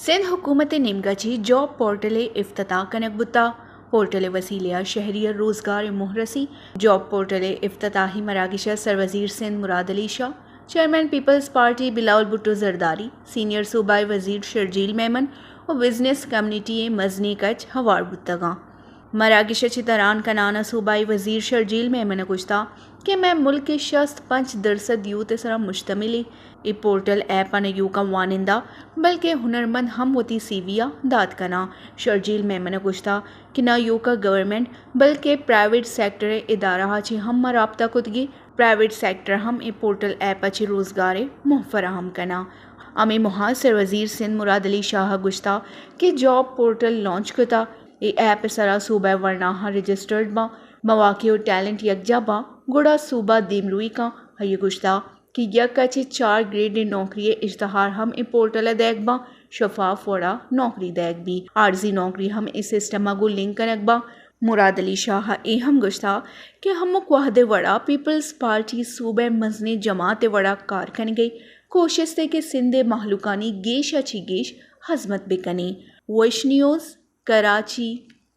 सिंध हुकूमत निमगची job portal इफ्तताह कनक बुता portal वसीलिया शहरियर रोज़गार मुहरसी जॉब पोर्टल इफ्तताही मरागिश सरवजीर Sindh Murad Ali Shah chairman Peoples Party Bilawal Bhutto Zardari senior सूबाई वजीर शर्जील मेमन और बिजनेस कम्युनिटी मजनी कच हवार बुतगा मरागिश दरान कनाना सूबाई वजीर शर्जील मेमन गुश्ता कि मैं मुल्क के 65% यूथ सरा मुश्तमिल ये पोर्टल ऐप न यू का वानिंदा बल्कि हुनरमंद हम होती सीविया दाद कना शर्जील मेमन गुश्ता कि ना यू का गवर्नमेंट बल्कि प्राइवेट सेक्टर इदारा हाची हम राब्ता कुदगी प्राइवेट सेक्टर हम ये पोर्टल ऐप अच्छी रोज़गार मुहफराहम कना अमी मुहासर वजीर सिंध मुराद अली शाह गुश्ता कि जॉब पोर्टल लॉन्च कता ये ऐप सरा सूबा वरनाहा रजिस्टर्ड बा मवाक़े और टैलेंट यकजा बा गुड़ा सूबा दिमरुई का हये गुश्ता कि यकची 4 ग्रेड नौकरी इश्तहार हम ए पोर्टल दैक बा शफाफ वड़ा नौकरी दैक भी आर्जी नौकरी हम इस सिस्टम को लिंक कनक बा मुराद अली शाह ए हम गुश्ता कि हम वाहदे वड़ा पीपल्स पार्टी सूबे मजने जमात वड़ा कार कन गई कोशिश थे कि सिंधे महलुकानी गेश अच्छी गेश हजमत बिकनी वैश न्यूज़ कराची।